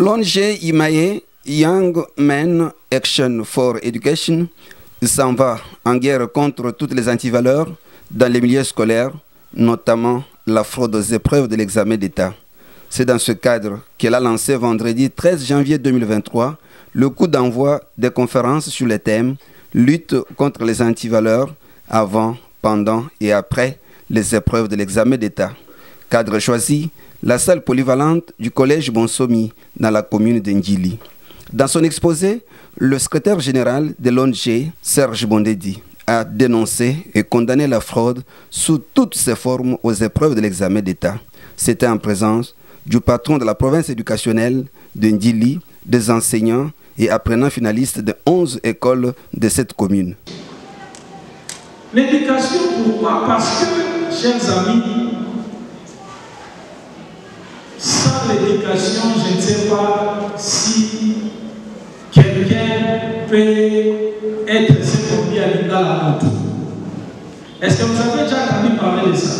L'ONG IMAE, Young Men Action for Education, s'en va en guerre contre toutes les antivaleurs dans les milieux scolaires, notamment la fraude aux épreuves de l'examen d'État. C'est dans ce cadre qu'elle a lancé vendredi 13 janvier 2023 le coup d'envoi des conférences sur les thèmes « Lutte contre les antivaleurs avant, pendant et après les épreuves de l'examen d'État ». Cadre choisi, la salle polyvalente du collège Bonsomi dans la commune d'Ndjili. Dans son exposé, le secrétaire général de l'ONG, Serge Bondedi, a dénoncé et condamné la fraude sous toutes ses formes aux épreuves de l'examen d'État. C'était en présence du patron de la province éducationnelle de Ndjili, des enseignants et apprenants finalistes de 11 écoles de cette commune. L'éducation, pourquoi? Parce que, chers amis, sans l'éducation, je ne sais pas si quelqu'un peut être ce qu'on dit à la moto. Est-ce que vous avez déjà entendu parler de ça?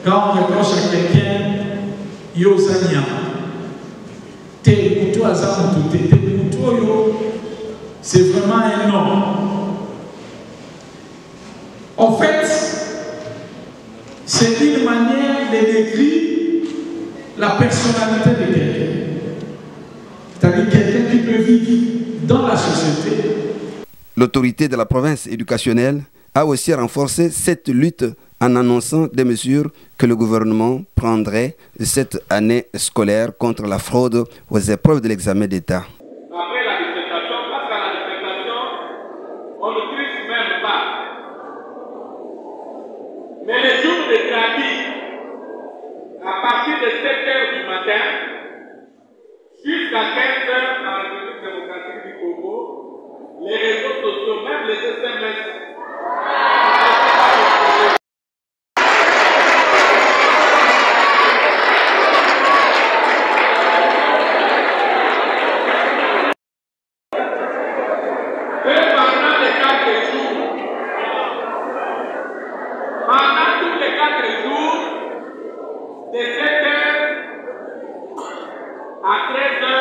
Quand on reproche à quelqu'un, Yosania, c'est vraiment un nom. En fait, c'est une manière de décrire la personnalité de quelqu'un. C'est-à-dire quelqu'un qui peut vivre dans la société. L'autorité de la province éducationnelle a aussi renforcé cette lutte en annonçant des mesures que le gouvernement prendrait cette année scolaire contre la fraude aux épreuves de l'examen d'État. Après la dissertation, parce qu'à la dissertation, on ne triche même pas. Mais les jours de crédit, à partir de 7 h du matin, jusqu'à 15 h dans la République démocratique du Congo, les réseaux sociaux, même les SMS, pendant tous les 4 jours, de 7 h à 13 h,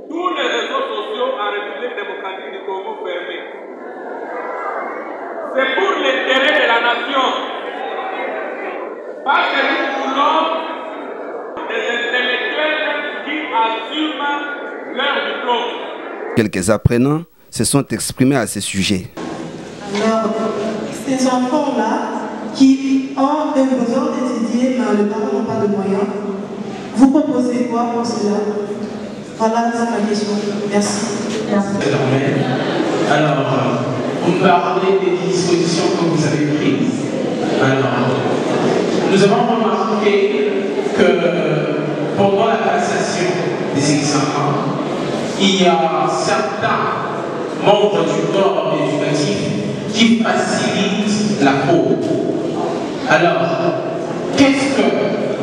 tous les réseaux sociaux en République démocratique du Congo fermés. C'est pour l'intérêt de la nation. Parce que nous voulons des intellectuels qui assument leur diplôme. Quelques apprenants se sont exprimés à ce sujet. Alors, ces enfants-là qui ont un besoin d'étudier, mais les parents n'ont pas de moyens, vous proposez quoi pour cela? Voilà, c'est ma question. Merci. Alors, on peut parler des dispositions que vous avez prises. Alors, nous avons remarqué que pendant la passation des examens, il y a certains membres du corps éducatif qui facilitent la cour. Alors, qu'est-ce que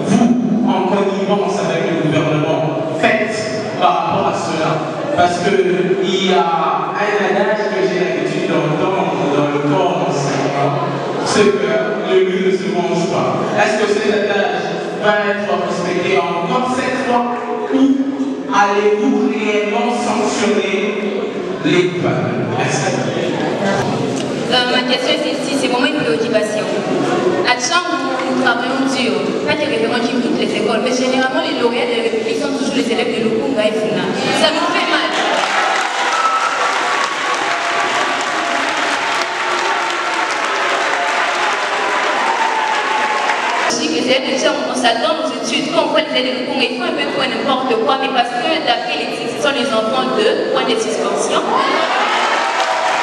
vous, en connivence avec le gouvernement, faites par rapport à cela? Parce qu'il y a un adage que j'ai l'habitude d'entendre dans le corps enseignant, c'est que le loup ne se mange pas. Est-ce que cet adage va être respecté encore cette fois ou allez-vous réellement sanctionner les peuples? Merci. Ma question est ici, c'est vraiment une préoccupation. À Tchang, nous travaillons dur, pas des référents qui toutes les écoles, mais généralement les lauréats de la République sont toujours les élèves de Lukunga et Funa. Ça nous fait mal. Les élèves de Tchang, on s'attend aux études, quand on voit les élèves de Lukunga, ils font un peu pour n'importe quoi, mais parce que d'après l'éthique, ce sont les enfants de point de suspension.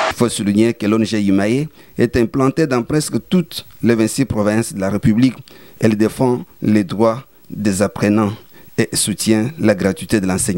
Il faut souligner que l'ONG IMAE est implantée dans presque toutes les 26 provinces de la République. Elle défend les droits des apprenants et soutient la gratuité de l'enseignement.